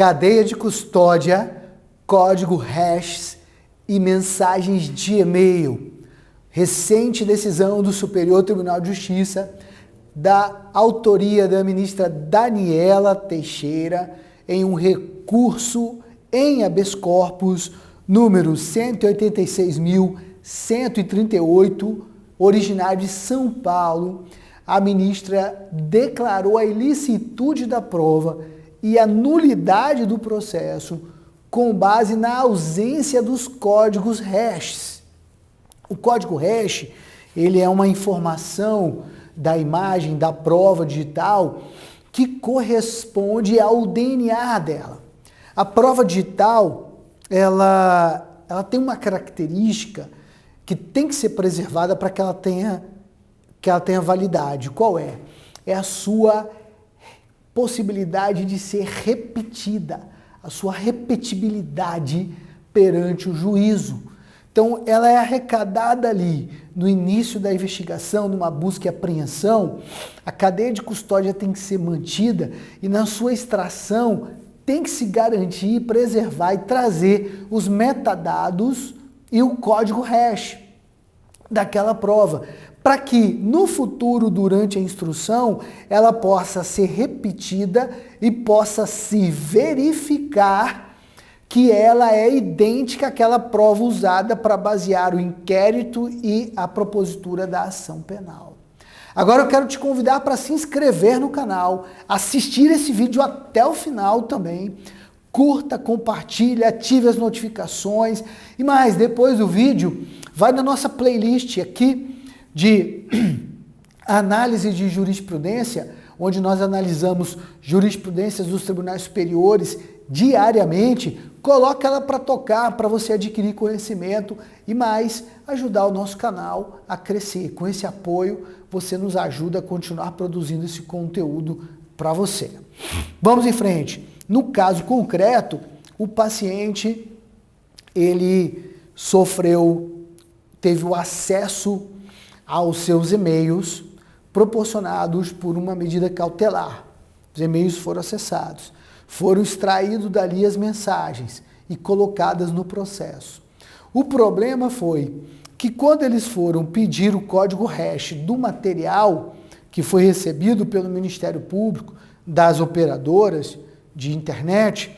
cadeia de custódia, código hash e mensagens de e-mail. Recente decisão do Superior Tribunal de Justiça, da autoria da ministra Daniela Teixeira, em um recurso em habeas corpus número 186.138, originário de São Paulo. A ministra declarou a ilicitude da prova e a nulidade do processo com base na ausência dos códigos hash. O código hash, ele é uma informação da imagem da prova digital que corresponde ao DNA dela. A prova digital, ela tem uma característica que tem que ser preservada para que ela tenha validade. Qual é? É a sua possibilidade de ser repetida, a sua repetibilidade perante o juízo. Então, ela é arrecadada ali no início da investigação, numa busca e apreensão. A cadeia de custódia tem que ser mantida e na sua extração tem que se garantir, preservar e trazer os metadados e o código hash daquela prova, para que no futuro, durante a instrução, ela possa ser repetida e possa se verificar que ela é idêntica àquela prova usada para basear o inquérito e a propositura da ação penal. Agora eu quero te convidar para se inscrever no canal, assistir esse vídeo até o final também, curta, compartilhe, ative as notificações e mais, depois do vídeo, vai na nossa playlist aqui de análise de jurisprudência, onde nós analisamos jurisprudências dos tribunais superiores diariamente. Coloca ela para tocar, para você adquirir conhecimento e mais, ajudar o nosso canal a crescer. Com esse apoio, você nos ajuda a continuar produzindo esse conteúdo para você. Vamos em frente. No caso concreto, o paciente, ele teve o acesso aos seus e-mails proporcionados por uma medida cautelar. Os e-mails foram acessados. Foram extraídos dali as mensagens e colocadas no processo. O problema foi que quando eles foram pedir o código hash do material que foi recebido pelo Ministério Público, das operadoras de internet,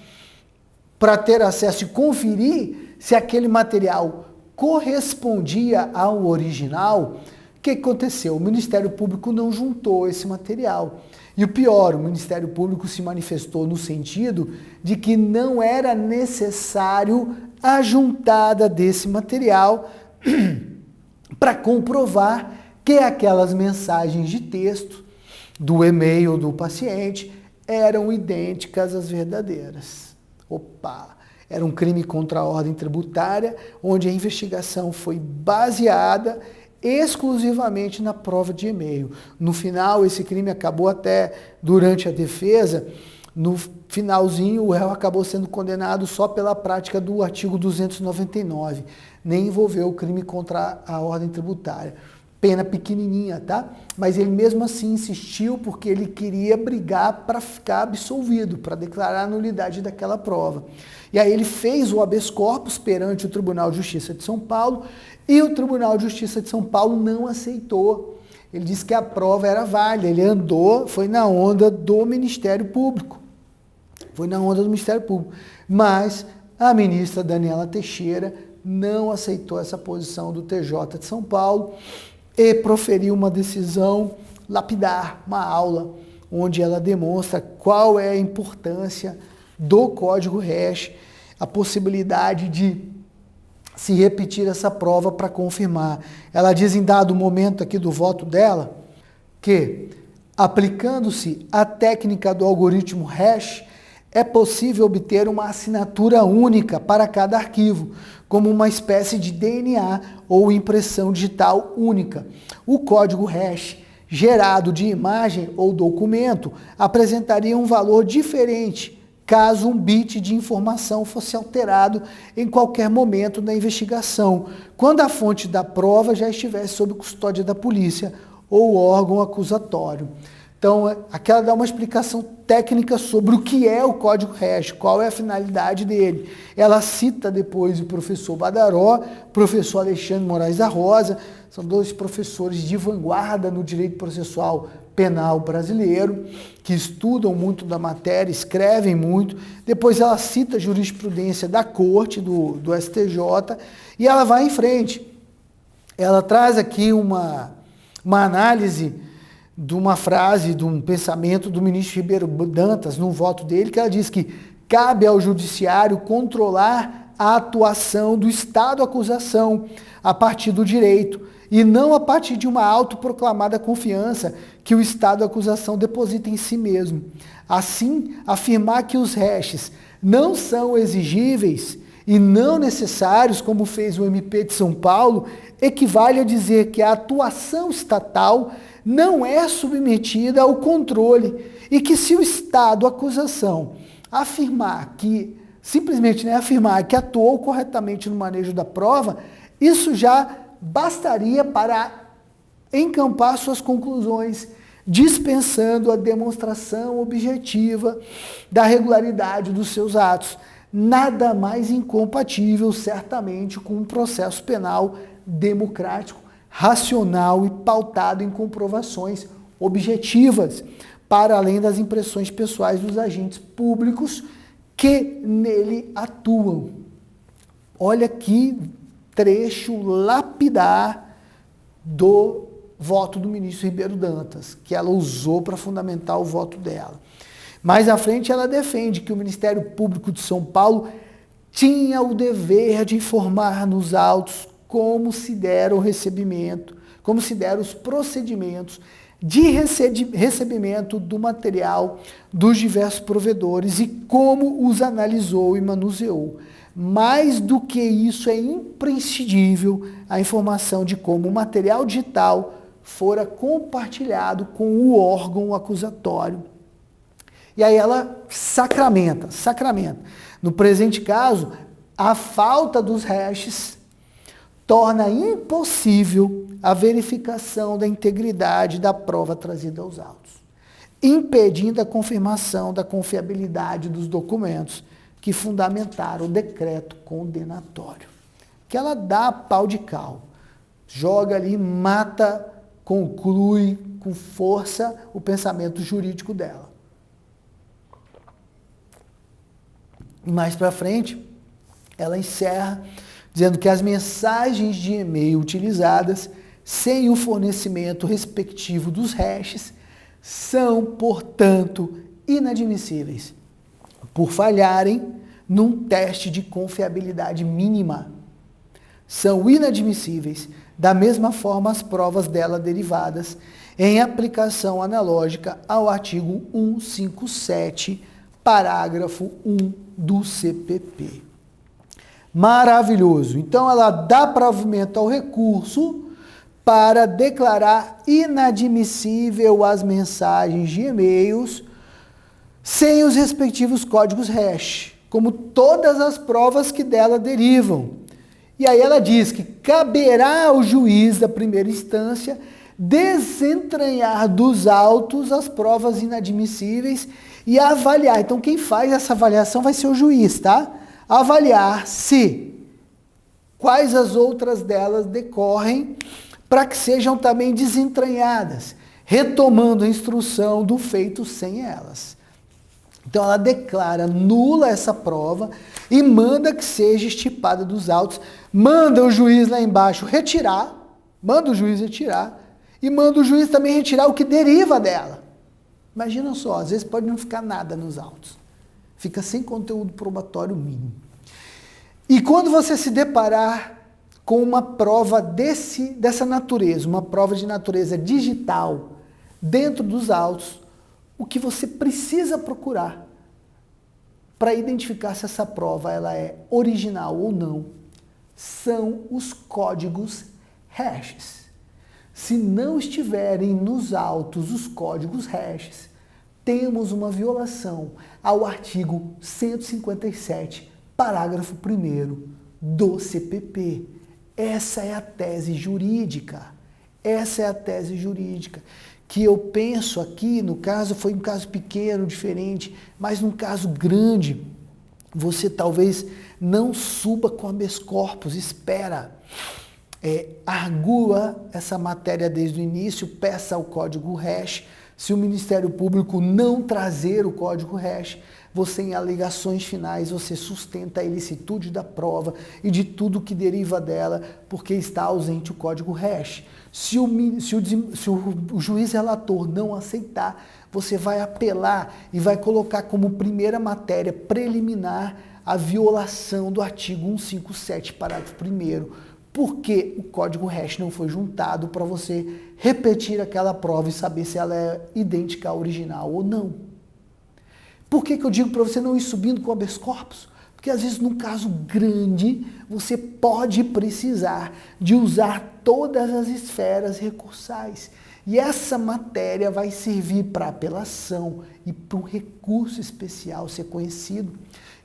para ter acesso e conferir se aquele material correspondia ao original, o que aconteceu? O Ministério Público não juntou esse material. E o pior, o Ministério Público se manifestou no sentido de que não era necessário a juntada desse material para comprovar que aquelas mensagens de texto do e-mail do paciente eram idênticas às verdadeiras. Opa! Era um crime contra a ordem tributária, onde a investigação foi baseada exclusivamente na prova de e-mail. No final, esse crime acabou até durante a defesa, no finalzinho, o réu acabou sendo condenado só pela prática do artigo 299, nem envolveu o crime contra a ordem tributária. Pena pequenininha, tá? Mas ele mesmo assim insistiu porque ele queria brigar para ficar absolvido, para declarar a nulidade daquela prova. E aí ele fez o habeas corpus perante o Tribunal de Justiça de São Paulo e o Tribunal de Justiça de São Paulo não aceitou. Ele disse que a prova era válida, ele foi na onda do Ministério Público. Mas a ministra Daniela Teixeira não aceitou essa posição do TJ de São Paulo e proferiu uma decisão lapidar, uma aula, onde ela demonstra qual é a importância do código hash, a possibilidade de se repetir essa prova para confirmar. Ela diz em dado momento aqui do voto dela que, aplicando-se a técnica do algoritmo hash, é possível obter uma assinatura única para cada arquivo, como uma espécie de DNA ou impressão digital única. O código hash gerado de imagem ou documento apresentaria um valor diferente caso um bit de informação fosse alterado em qualquer momento da investigação, quando a fonte da prova já estivesse sob custódia da polícia ou órgão acusatório. Então, aqui ela dá uma explicação técnica sobre o que é o código hash, qual é a finalidade dele. Ela cita depois o professor Badaró, professor Alexandre Moraes da Rosa, são dois professores de vanguarda no direito processual penal brasileiro, que estudam muito da matéria, escrevem muito. Depois ela cita a jurisprudência da Corte, do STJ, e ela vai em frente. Ela traz aqui uma análise de uma frase, de um pensamento do ministro Ribeiro Dantas, no voto dele, que ela diz que cabe ao judiciário controlar a atuação do Estado-acusação a partir do direito, e não a partir de uma autoproclamada confiança que o Estado-acusação deposita em si mesmo. Assim, afirmar que os hashes não são exigíveis e não necessários, como fez o MP de São Paulo, equivale a dizer que a atuação estatal não é submetida ao controle e que se o Estado-acusação afirmar que, simplesmente afirmar que atuou corretamente no manejo da prova, isso já bastaria para encampar suas conclusões, dispensando a demonstração objetiva da regularidade dos seus atos. Nada mais incompatível, certamente, com um processo penal democrático, racional e pautado em comprovações objetivas, para além das impressões pessoais dos agentes públicos que nele atuam. Olha que trecho lapidar do voto do ministro Ribeiro Dantas, que ela usou para fundamentar o voto dela. Mais à frente, ela defende que o Ministério Público de São Paulo tinha o dever de informar nos autos como se dera o recebimento, como se deram os procedimentos de recebimento do material dos diversos provedores e como os analisou e manuseou. Mais do que isso, é imprescindível a informação de como o material digital fora compartilhado com o órgão acusatório. E aí ela sacramenta. No presente caso, a falta dos hashes torna impossível a verificação da integridade da prova trazida aos autos, impedindo a confirmação da confiabilidade dos documentos que fundamentaram o decreto condenatório. Que ela dá pau de cal, joga ali, mata, conclui com força o pensamento jurídico dela. E mais para frente, ela encerra dizendo que as mensagens de e-mail utilizadas sem o fornecimento respectivo dos hashes são, portanto, inadmissíveis, por falharem num teste de confiabilidade mínima. São inadmissíveis, da mesma forma, as provas dela derivadas, em aplicação analógica ao artigo 157, parágrafo 1 do CPP. Maravilhoso. Então, ela dá provimento ao recurso para declarar inadmissível as mensagens de e-mails sem os respectivos códigos hash, como todas as provas que dela derivam. E aí ela diz que caberá ao juiz da primeira instância desentranhar dos autos as provas inadmissíveis e avaliar. Então, quem faz essa avaliação vai ser o juiz, tá? Avaliar quais as outras delas decorrem para que sejam também desentranhadas, retomando a instrução do feito sem elas. Então ela declara nula essa prova e manda que seja extirpada dos autos, manda o juiz lá embaixo retirar, e manda o juiz também retirar o que deriva dela. Imagina só, às vezes pode não ficar nada nos autos. Fica sem conteúdo probatório mínimo. E quando você se deparar com uma prova dessa natureza, uma prova de natureza digital dentro dos autos, o que você precisa procurar para identificar se essa prova ela é original ou não, são os códigos hashes. Se não estiverem nos autos os códigos hashes, temos uma violação ao artigo 157, parágrafo 1º do CPP. Essa é a tese jurídica, que eu penso aqui, no caso, foi um caso pequeno, diferente, mas num caso grande, você talvez não suba com habeas corpus, espera. Argua essa matéria desde o início, peça o código hash. Se o Ministério Público não trazer o código hash, você em alegações finais, você sustenta a ilicitude da prova e de tudo que deriva dela, porque está ausente o código hash. Se o juiz relator não aceitar, você vai apelar e vai colocar como primeira matéria preliminar a violação do artigo 157, parágrafo 1º, porque o código hash não foi juntado para você repetir aquela prova e saber se ela é idêntica à original ou não. Por que eu digo para você não ir subindo com habeas corpus? Porque às vezes num caso grande você pode precisar de usar todas as esferas recursais. E essa matéria vai servir para apelação e para um recurso especial ser conhecido.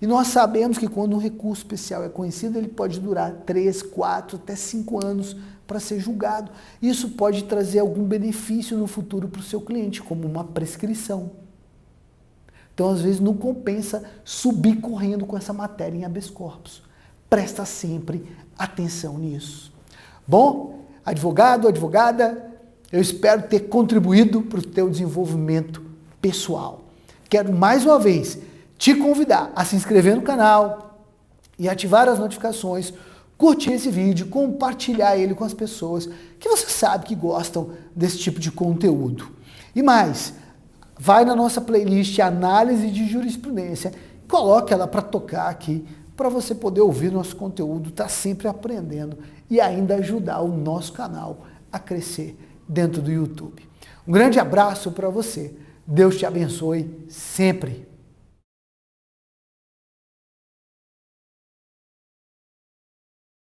E nós sabemos que quando um recurso especial é conhecido, ele pode durar 3, 4, até 5 anos para ser julgado. Isso pode trazer algum benefício no futuro para o seu cliente, como uma prescrição. Então, às vezes, não compensa subir correndo com essa matéria em habeas corpus. Presta sempre atenção nisso. Bom, advogado, advogada, eu espero ter contribuído para o teu desenvolvimento pessoal. Quero, mais uma vez, te convidar a se inscrever no canal e ativar as notificações, curtir esse vídeo, compartilhar ele com as pessoas que você sabe que gostam desse tipo de conteúdo. E mais, vai na nossa playlist Análise de Jurisprudência, coloque ela para tocar aqui, para você poder ouvir nosso conteúdo, tá sempre aprendendo e ainda ajudar o nosso canal a crescer dentro do YouTube. Um grande abraço para você. Deus te abençoe sempre.